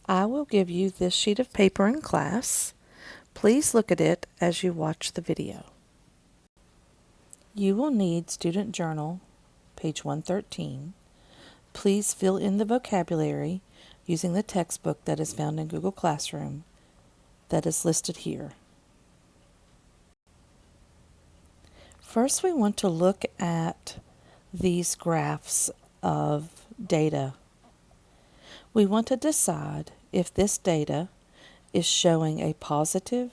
I will give you this sheet of paper in class. Please look at it as you watch the video. You will need Student Journal, page 113. Please fill in the vocabulary using the textbook that is found in Google Classroom that is listed here. First, we want to look at these graphs of data. We want to decide if this data is showing a positive,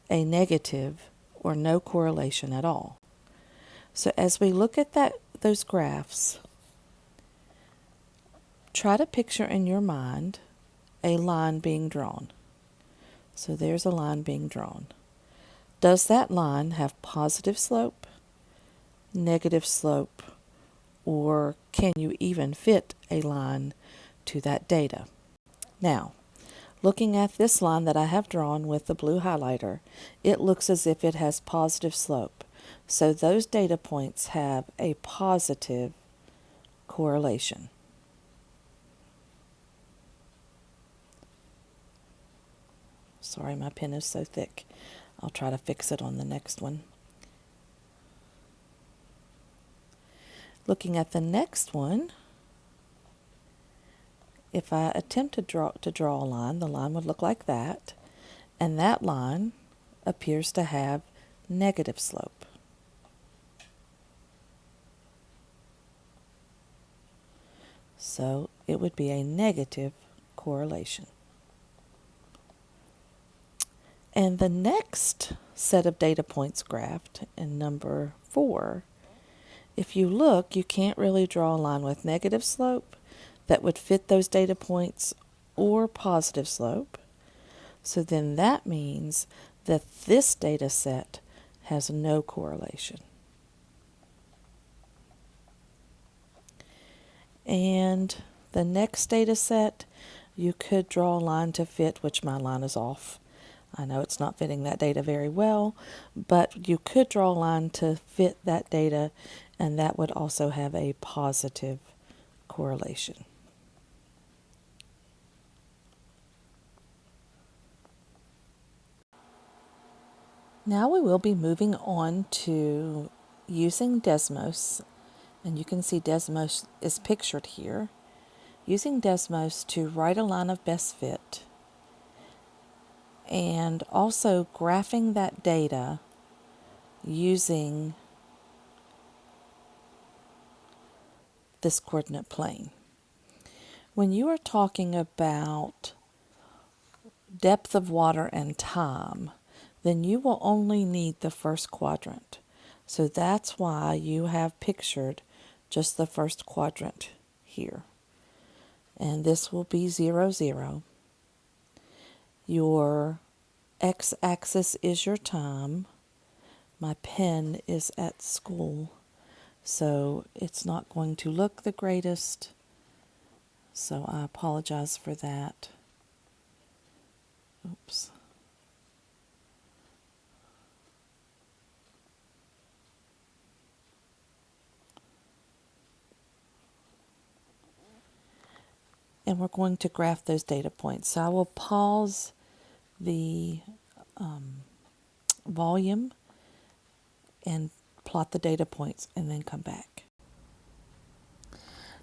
a negative, or no correlation at all. So as we look at those graphs, try to picture in your mind a line being drawn. So there's a line being drawn. Does that line have positive slope, negative slope, or can you even fit a line to that data? Now, looking at this line that I have drawn with the blue highlighter, it looks as if it has positive slope. So those data points have a positive correlation. Sorry, my pen is so thick. I'll try to fix it on the next one. Looking at the next one, if I attempt to draw a line, the line would look like that, and that line appears to have negative slope. So it would be a negative correlation. And the next set of data points graphed in number 4, if you look, you can't really draw a line with negative slope that would fit those data points or positive slope. So then that means that this data set has no correlation. And the next data set, you could draw a line to fit, which my line is off. I know it's not fitting that data very well, but you could draw a line to fit that data, and that would also have a positive correlation. Now we will be moving on to using DESMOS, and you can see DESMOS is pictured here. Using DESMOS to write a line of best fit, and also graphing that data using this coordinate plane. When you are talking about depth of water and time, then you will only need the first quadrant. So that's why you have pictured just the first quadrant here. And this will be 0, 0. Your x-axis is your time. My pen is at school, so it's not going to look the greatest. So I apologize for that. Oops. And we're going to graph those data points. So I will pause the volume and plot the data points and then come back.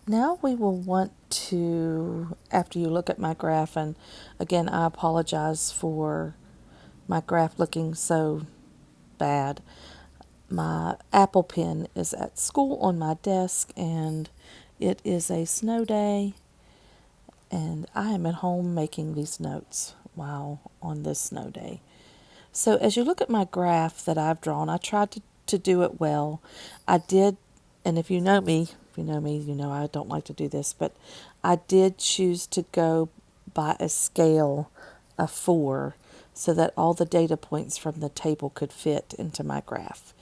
Now we will want to, after you look at my graph, and again I apologize for my graph looking so bad. My Apple Pen is at school on my desk, and it is a snow day, and I am at home making these notes while on this snow day. So as you look at my graph that I've drawn, I tried to do it well. I did, and if you know me, you know I don't like to do this, but I did choose to go by a scale of 4 so that all the data points from the table could fit into my graph.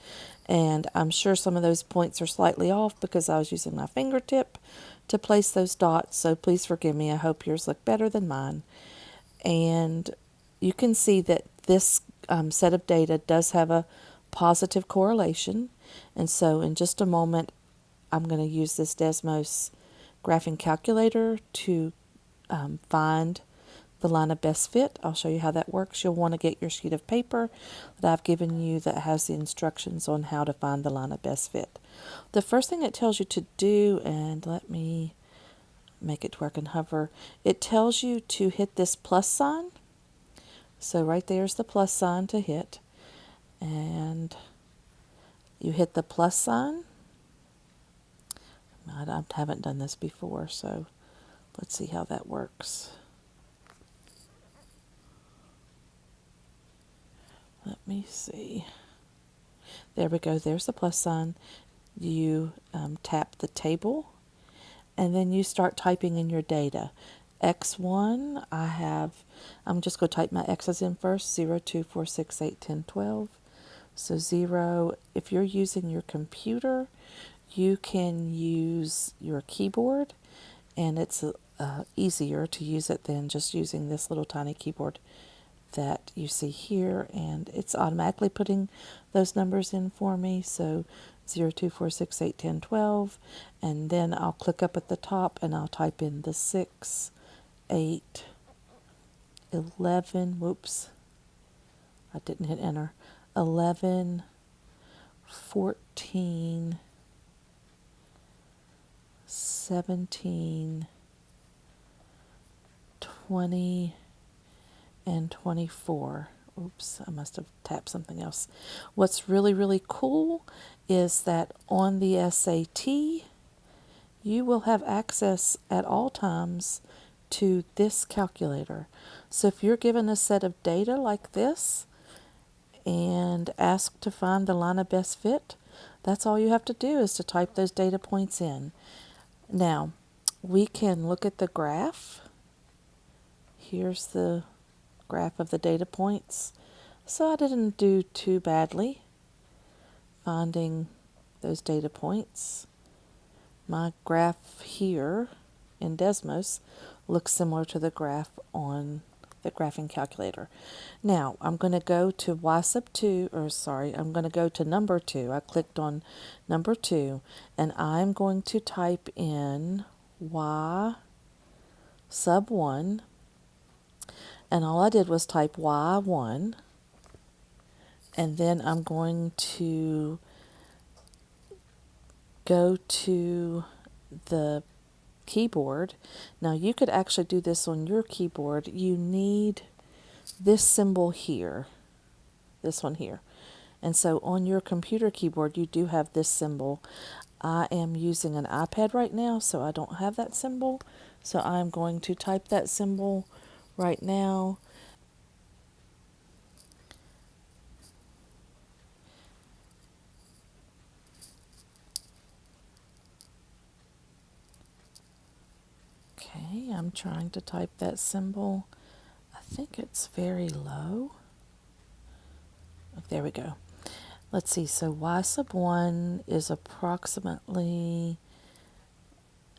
And I'm sure some of those points are slightly off because I was using my fingertip to place those dots, so please forgive me. I hope yours look better than mine. And you can see that this set of data does have a positive correlation, and so in just a moment I'm going to use this DESMOS graphing calculator to find the line of best fit. I'll show you how that works. You'll want to get your sheet of paper that I've given you that has the instructions on how to find the line of best fit. The first thing it tells you to do, and let me make it to where I can hover, it tells you to hit this plus sign. So right there's the plus sign to hit, and you hit the plus sign. I haven't done this before, so let's see how that works. Let me see. There we go. There's the plus sign. You tap the table, and then you start typing in your data. X1, I'm just going to type my X's in first, 0, 2, 4, 6, 8, 10, 12. So 0, if you're using your computer, you can use your keyboard, and it's easier to use it than just using this little tiny keyboard that you see here, and it's automatically putting those numbers in for me. So 0, 2, 4, 6, 8, 10, 12, and then I'll click up at the top and I'll type in the 6, 8, 11, whoops, I didn't hit enter, 11, 14, 17, 20, and 24. Oops, I must have tapped something else. What's really, really cool is that on the SAT, you will have access at all times to this calculator. So if you're given a set of data like this and asked to find the line of best fit, that's all you have to do is to type those data points in. Now, we can look at the graph. Here's the graph of the data points. So I didn't do too badly finding those data points. My graph here in DESMOS looks similar to the graph on the graphing calculator. Now I'm going to go to I'm going to go to number 2. I clicked on number 2, and I'm going to type in Y sub 1, and all I did was type Y1, and then I'm going to go to the keyboard. Now you could actually do this on your keyboard. You need this symbol here, this one here. And so on your computer keyboard you do have this symbol. I am using an iPad right now, so I don't have that symbol. So I'm going to type that symbol right now. Okay, I'm trying to type that symbol. I think it's very low. There we go. Let's see, so Y sub 1 is approximately,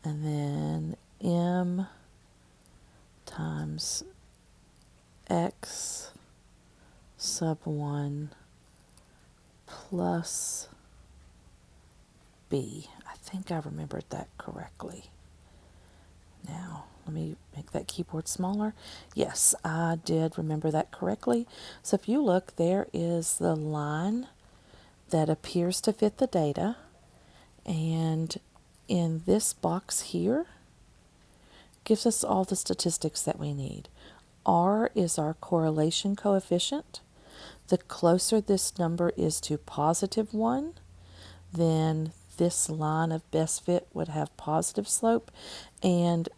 and then M times X sub 1 plus B. I think I remembered that correctly. Now, let me make that keyboard smaller. Yes, I did remember that correctly. So if you look, there is the line that appears to fit the data. And in this box here, gives us all the statistics that we need. R is our correlation coefficient. The closer this number is to positive 1, then this line of best fit would have positive slope, and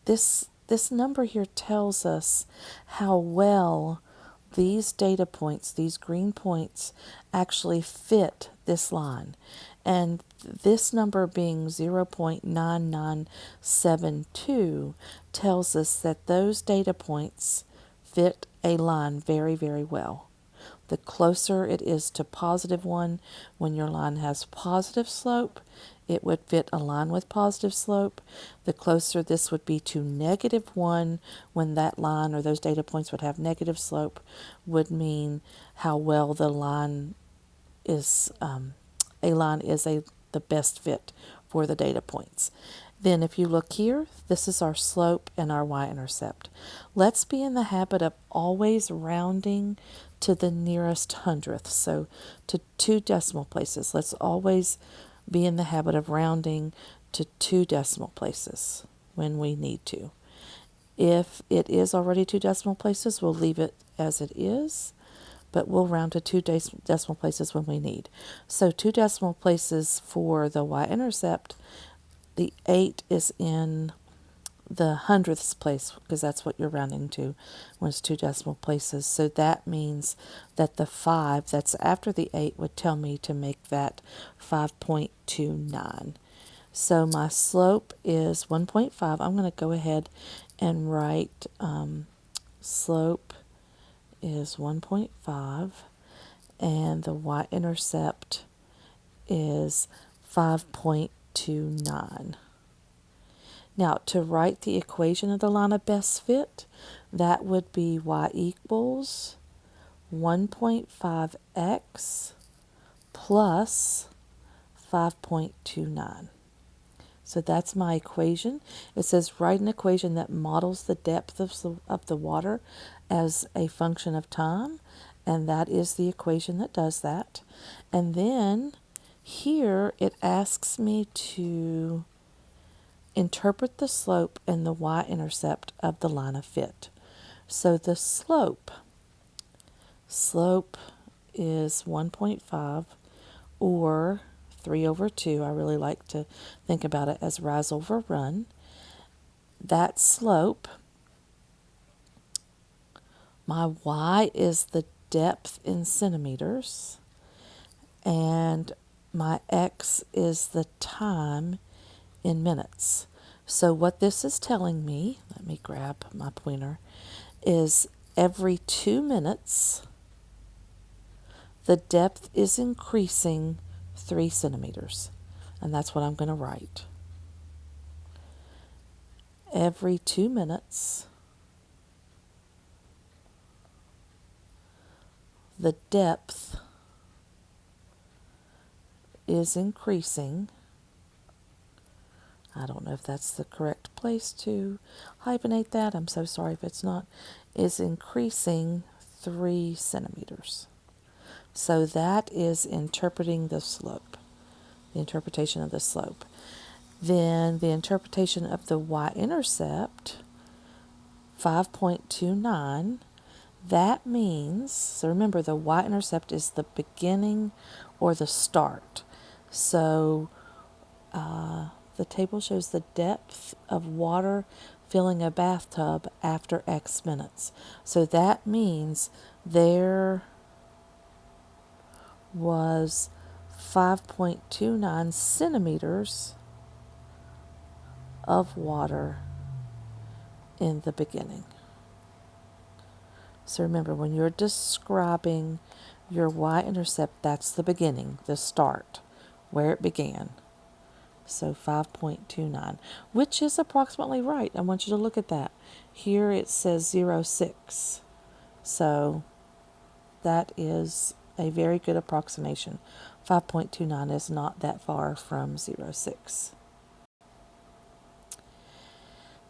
this number here tells us how well these data points, these green points, actually fit this line. And this number being 0.9972 tells us that those data points fit a line very, very well. The closer it is to positive 1, when your line has positive slope, it would fit a line with positive slope. The closer this would be to negative 1, when that line or those data points would have negative slope, would mean how well the line is, the best fit for the data points. Then if you look here, this is our slope and our y-intercept. Let's be in the habit of always rounding to the nearest hundredth, so to 2 decimal places. Let's always be in the habit of rounding to 2 decimal places when we need to. If it is already 2 decimal places, we'll leave it as it is, but we'll round to 2 decimal places when we need. So 2 decimal places for the y-intercept. The 8 is in the hundredths place because that's what you're rounding to when it's 2 decimal places. So that means that the 5 that's after the 8 would tell me to make that 5.29. So my slope is 1.5. I'm going to go ahead and write slope is 1.5 and the y-intercept is 5.29. Now, to write the equation of the line of best fit, that would be y equals 1.5x plus 5.29. So that's my equation. It says write an equation that models the depth of the water as a function of time, and that is the equation that does that. And then here it asks me to interpret the slope and the y-intercept of the line of fit. So the slope is 1.5 or 3 over 2. I really like to think about it as rise over run. That slope, my y is the depth in centimeters, and my x is the time in minutes. So what this is telling me, let me grab my pointer, is every 2 minutes, the depth is increasing 3 centimeters. And that's what I'm going to write. Every 2 minutes, the depth is increasing. I don't know if that's the correct place to hyphenate that. I'm so sorry if it's not. Is increasing 3 centimeters. So that is interpreting the slope, the interpretation of the slope. Then the interpretation of the y-intercept, 5.29, that means, so remember the y-intercept is the beginning or the start. So the table shows the depth of water filling a bathtub after X minutes. So that means there was 5.29 centimeters of water in the beginning. So remember, when you're describing your y-intercept, that's the beginning, the start, where it began. So 5.29, which is approximately right. I want you to look at that. Here it says 0.6. So that is a very good approximation. 5.29 is not that far from 0.6.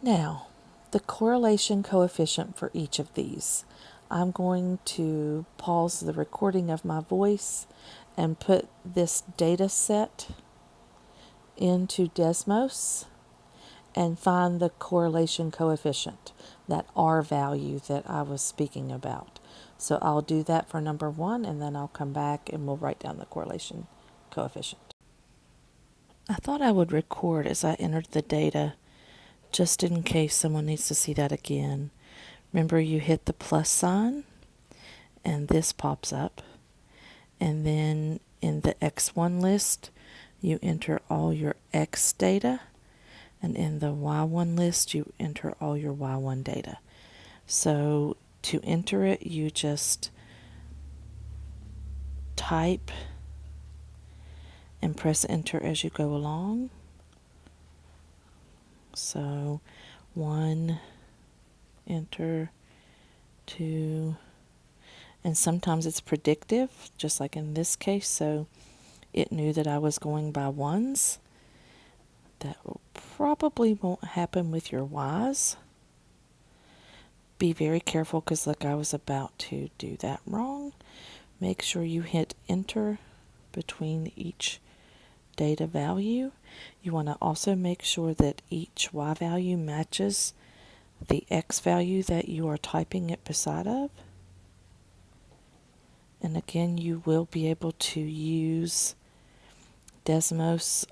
Now, the correlation coefficient for each of these. I'm going to pause the recording of my voice and put this data set into DESMOS and find the correlation coefficient, that R value that I was speaking about. So I'll do that for number 1, and then I'll come back and we'll write down the correlation coefficient. I thought I would record as I entered the data, just in case someone needs to see that again. Remember, you hit the plus sign, and this pops up. And then in the X1 list, you enter all your X data. And in the Y1 list, you enter all your Y1 data. So to enter it, you just type and press enter as you go along. So 1, enter, 2, and sometimes it's predictive, just like in this case, so it knew that I was going by ones. That will probably won't happen with your Y's. Be very careful because look, I was about to do that wrong. Make sure you hit enter between each data value. You want to also make sure that each Y value matches the X value that you are typing it beside of. And again, you will be able to use DESMOS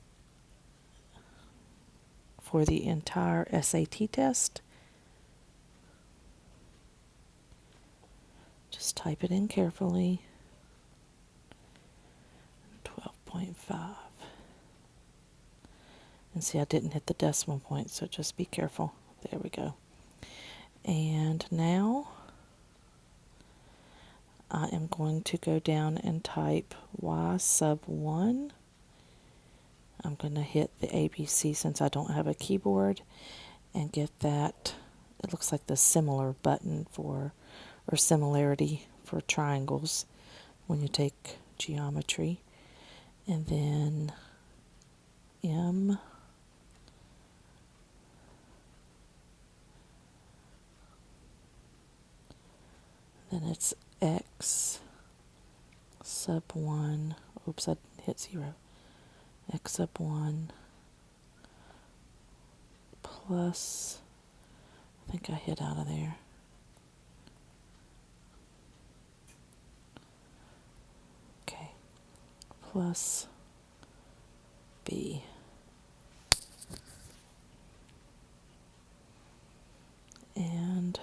for the entire SAT test. Just type it in carefully. 12.5. And see, I didn't hit the decimal point, so just be careful. There we go. And now I am going to go down and type Y sub 1. I'm going to hit the ABC since I don't have a keyboard and get that. It looks like the similar button for, or similarity for triangles when you take geometry. And then M. Then it's X sub 1. Oops, I hit 0. X sub 1 plus, I think I hit out of there. Okay, plus B. And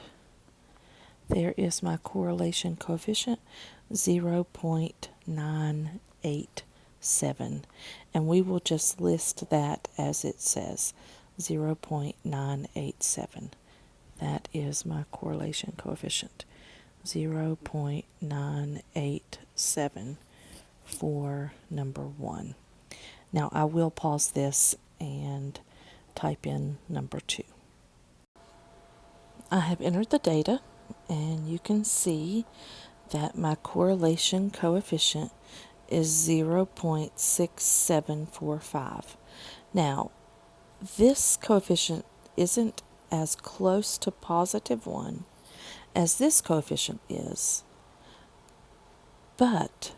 there is my correlation coefficient, 0.987. And we will just list that as it says, 0.987. That is my correlation coefficient, 0.987 for number 1. Now I will pause this and type in number 2. I have entered the data, and you can see that my correlation coefficient is 0.6745. Now, this coefficient isn't as close to positive 1 as this coefficient is, but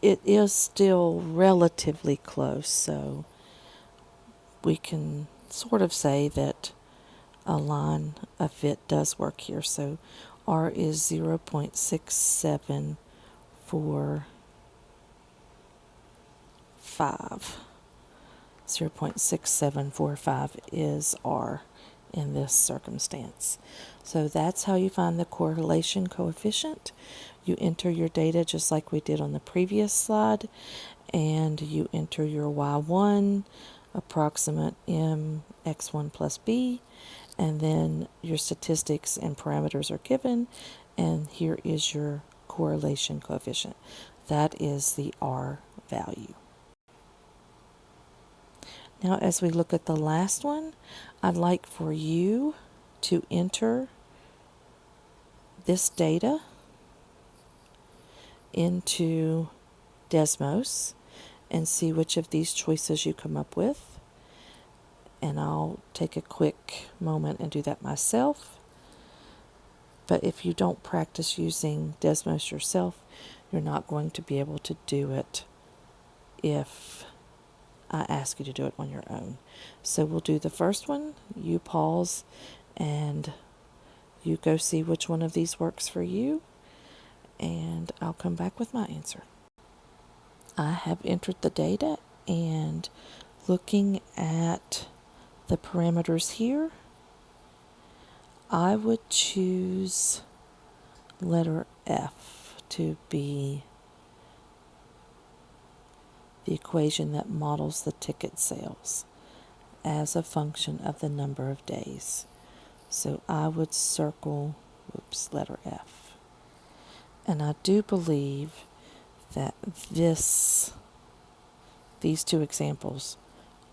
it is still relatively close, so we can sort of say that a line of fit does work here. So R is 0.6745. 0.6745 is R in this circumstance. So that's how you find the correlation coefficient. You enter your data just like we did on the previous slide, and you enter your Y1, approximate M X1 plus B, and then your statistics and parameters are given, and here is your correlation coefficient. That is the R value. Now, as we look at the last one, I'd like for you to enter this data into DESMOS and see which of these choices you come up with. And I'll take a quick moment and do that myself. But if you don't practice using DESMOS yourself, you're not going to be able to do it if I ask you to do it on your own. So we'll do the first one. You pause and you go see which one of these works for you, and I'll come back with my answer. I have entered the data, and looking at the parameters here, I would choose letter F to be the equation that models the ticket sales as a function of the number of days. So I would circle, letter F. And I do believe that these two examples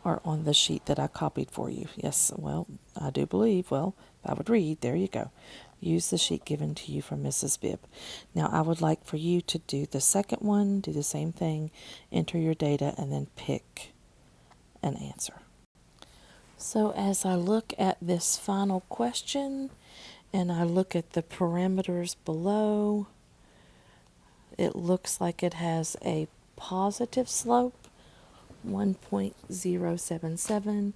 are on the sheet that I copied for you. Yes, well, I do believe, I would read, there you go. Use the sheet given to you from Mrs. Bibb. Now, I would like for you to do the second one, do the same thing, enter your data, and then pick an answer. So as I look at this final question and I look at the parameters below, it looks like it has a positive slope, 1.077,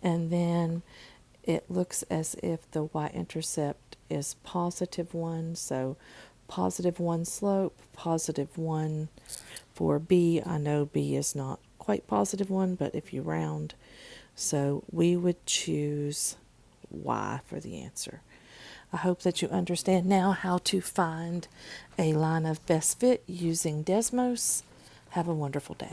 and then it looks as if the y-intercept is positive 1, so positive 1 slope, positive 1 for B. I know B is not quite positive 1, but if you round, so we would choose Y for the answer. I hope that you understand now how to find a line of best fit using DESMOS. Have a wonderful day.